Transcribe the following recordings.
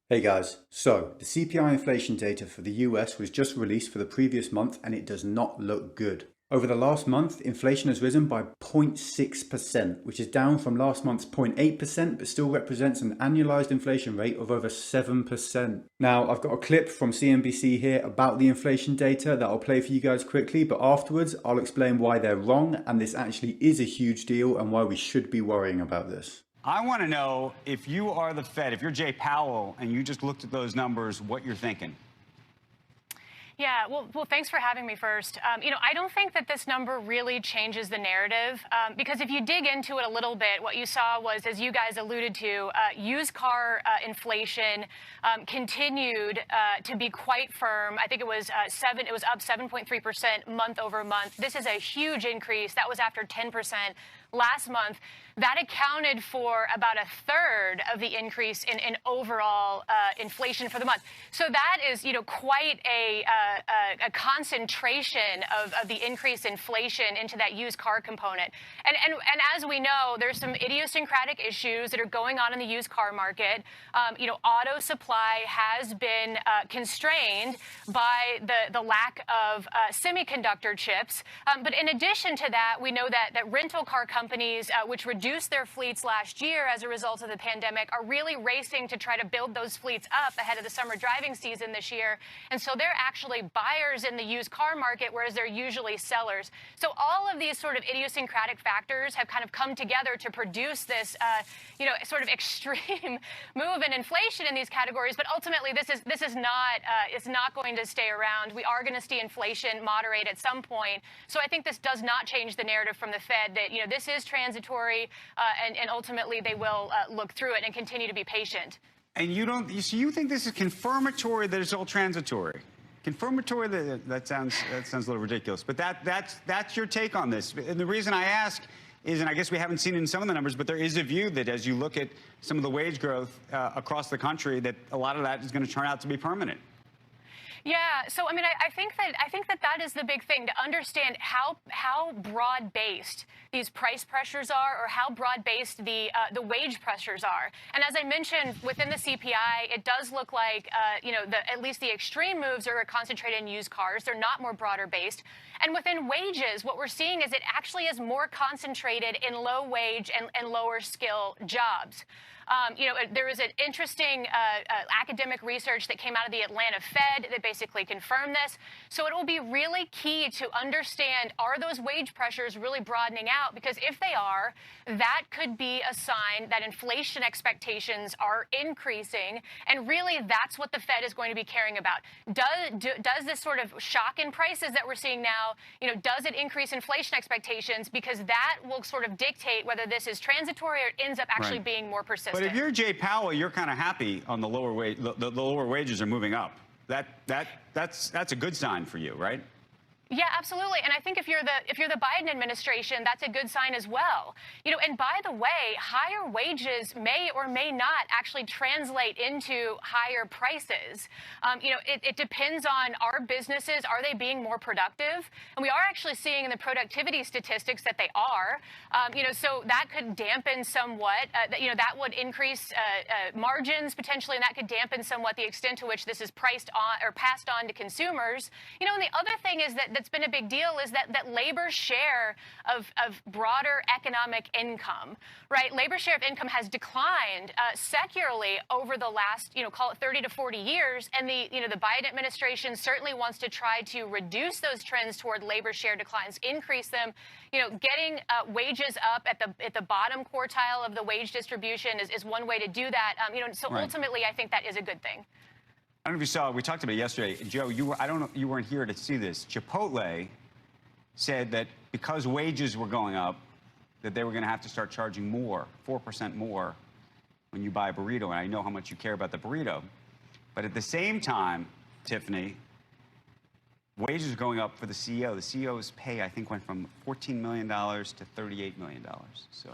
Hey guys, so the CPI inflation data for the US was just released for the previous month and it does not look good. Over the last month, inflation has risen by 0.6%, which is down from last month's 0.8%, but still represents an annualized inflation rate of over 7%. Now, I've got a clip from CNBC here about the inflation data that I'll play for you guys quickly, but afterwards I'll explain why they're wrong and this actually is a huge deal and why we should be worrying about this. I want to know, if you are the Fed, if you're Jay Powell and you just looked at those numbers, what you're thinking. Yeah, well, thanks for having me first. I don't think that this number really changes the narrative because if you dig into it a little bit, what you saw was, as you guys alluded to, used car inflation continued to be quite firm. I think it was it was up 7.3% month over month. This is a huge increase. That was after 10% last month. That accounted for about a third of the increase in overall inflation for the month. So that is, quite a concentration of the increased inflation into that used car component. And as we know, there's some idiosyncratic issues that are going on in the used car market. Auto supply has been constrained by the lack of semiconductor chips. But in addition to that, we know that rental car companies, which reduced their fleets last year as a result of the pandemic, are really racing to try to build those fleets up ahead of the summer driving season this year. And so they're actually buyers in the used car market, whereas they're usually sellers. So all of these sort of idiosyncratic factors have kind of come together to produce this, sort of extreme move in inflation in these categories. But ultimately, this is not it's not going to stay around. We are going to see inflation moderate at some point. So I think this does not change the narrative from the Fed that this is transitory, and ultimately they will look through it and continue to be patient. And you think this is confirmatory that it's all transitory? Confirmatory, that sounds a little ridiculous, but that's your take on this. And the reason I ask is, and I guess we haven't seen it in some of the numbers, but there is a view that as you look at some of the wage growth across the country, that a lot of that is going to turn out to be permanent. Yeah, so I mean, I think that is the big thing, to understand how broad-based these price pressures are, or how broad-based the wage pressures are. And as I mentioned, within the CPI, it does look like at least the extreme moves are concentrated in used cars. They're not more broader-based. And within wages, what we're seeing is it actually is more concentrated in low-wage and lower-skill jobs. There was an interesting academic research that came out of the Atlanta Fed that basically confirmed this. So it will be really key to understand, are those wage pressures really broadening out? Because if they are, that could be a sign that inflation expectations are increasing. And really, that's what the Fed is going to be caring about. Does this sort of shock in prices that we're seeing now, does it increase inflation expectations? Because that will sort of dictate whether this is transitory or ends up actually being more persistent. But if you're Jay Powell, you're kind of happy on the lower wage. The lower wages are moving up. That's a good sign for you, right? Yeah, absolutely. And I think if you're the Biden administration, that's a good sign as well. And by the way, higher wages may or may not actually translate into higher prices. It depends on our businesses. Are they being more productive? And we are actually seeing in the productivity statistics that they are. So that could dampen somewhat. That would increase margins potentially, and that could dampen somewhat the extent to which this is priced on or passed on to consumers. And the other thing is that's been a big deal is that labor share of broader economic income, right? Labor share of income has declined secularly over the last, call it 30 to 40 years. And the Biden administration certainly wants to try to reduce those trends toward labor share declines, increase them. Getting wages up at the bottom quartile of the wage distribution is one way to do that. So ultimately, I think that is a good thing. I don't know if you saw, we talked about it yesterday. Joe, I don't know, you weren't here to see this. Chipotle said that because wages were going up, that they were going to have to start charging more, 4% more, when you buy a burrito. And I know how much you care about the burrito. But at the same time, Tiffany, wages are going up for the CEO. The CEO's pay, I think, went from $14 million to $38 million. So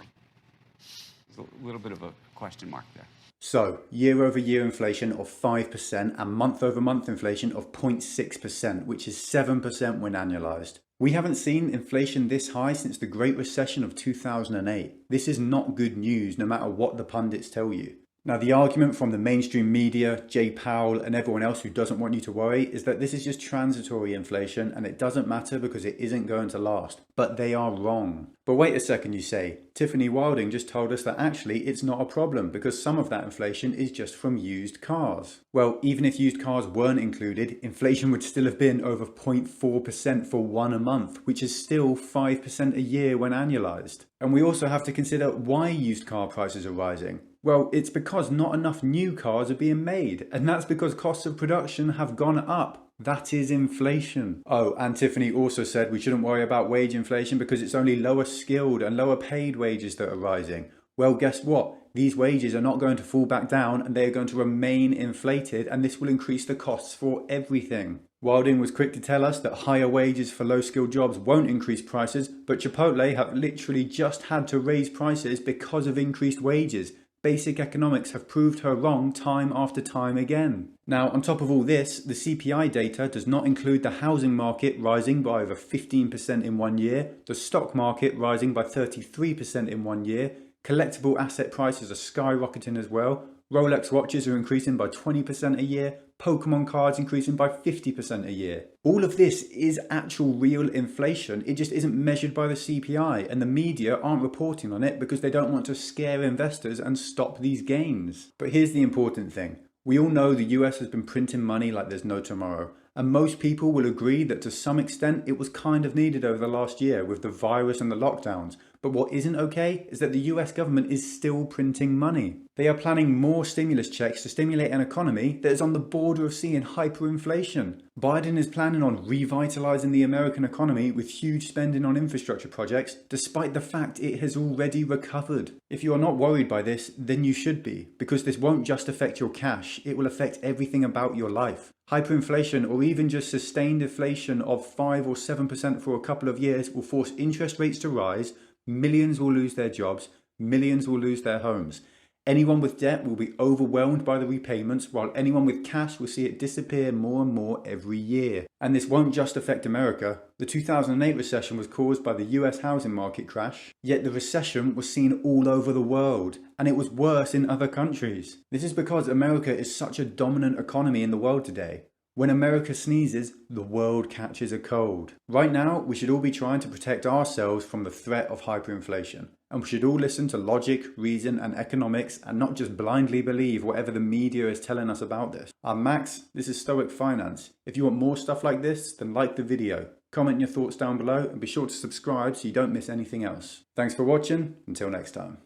there's a little bit of a question mark there. So, year-over-year inflation of 5% and month-over-month inflation of 0.6%, which is 7% when annualized. We haven't seen inflation this high since the Great Recession of 2008. This is not good news, no matter what the pundits tell you. Now, the argument from the mainstream media, Jay Powell, and everyone else who doesn't want you to worry is that this is just transitory inflation and it doesn't matter because it isn't going to last. But they are wrong. But wait a second, you say. Tiffany Wilding just told us that actually it's not a problem because some of that inflation is just from used cars. Well, even if used cars weren't included, inflation would still have been over 0.4% for 1 a month, which is still 5% a year when annualised. And we also have to consider why used car prices are rising. Well, it's because not enough new cars are being made, and that's because costs of production have gone up. That is inflation. Oh, and Tiffany also said we shouldn't worry about wage inflation because it's only lower skilled and lower paid wages that are rising. Well, guess what? These wages are not going to fall back down and they are going to remain inflated, and this will increase the costs for everything. Wilding was quick to tell us that higher wages for low-skilled jobs won't increase prices, but Chipotle have literally just had to raise prices because of increased wages. Basic economics have proved her wrong time after time again. Now, on top of all this, the CPI data does not include the housing market rising by over 15% in 1 year, the stock market rising by 33% in 1 year, collectible asset prices are skyrocketing as well, Rolex watches are increasing by 20% a year, Pokemon cards increasing by 50% a year. All of this is actual real inflation, it just isn't measured by the CPI, and the media aren't reporting on it because they don't want to scare investors and stop these gains. But here's the important thing. We all know the US has been printing money like there's no tomorrow, and most people will agree that to some extent it was kind of needed over the last year with the virus and the lockdowns. But what isn't okay is that the US government is still printing money. They are planning more stimulus checks to stimulate an economy that is on the border of seeing hyperinflation. Biden is planning on revitalizing the American economy with huge spending on infrastructure projects, despite the fact it has already recovered. If you are not worried by this, then you should be, because this won't just affect your cash, it will affect everything about your life. Hyperinflation, or even just sustained inflation of 5 or 7% for a couple of years, will force interest rates to rise, millions will lose their jobs, millions will lose their homes. Anyone with debt will be overwhelmed by the repayments, while anyone with cash will see it disappear more and more every year. And this won't just affect America. The 2008 recession was caused by the US housing market crash, yet the recession was seen all over the world, and it was worse in other countries. This is because America is such a dominant economy in the world today. When America sneezes, the world catches a cold. Right now, we should all be trying to protect ourselves from the threat of hyperinflation. And we should all listen to logic, reason, and economics and not just blindly believe whatever the media is telling us about this. I'm Max, this is Stoic Finance. If you want more stuff like this, then like the video. Comment your thoughts down below and be sure to subscribe so you don't miss anything else. Thanks for watching, until next time.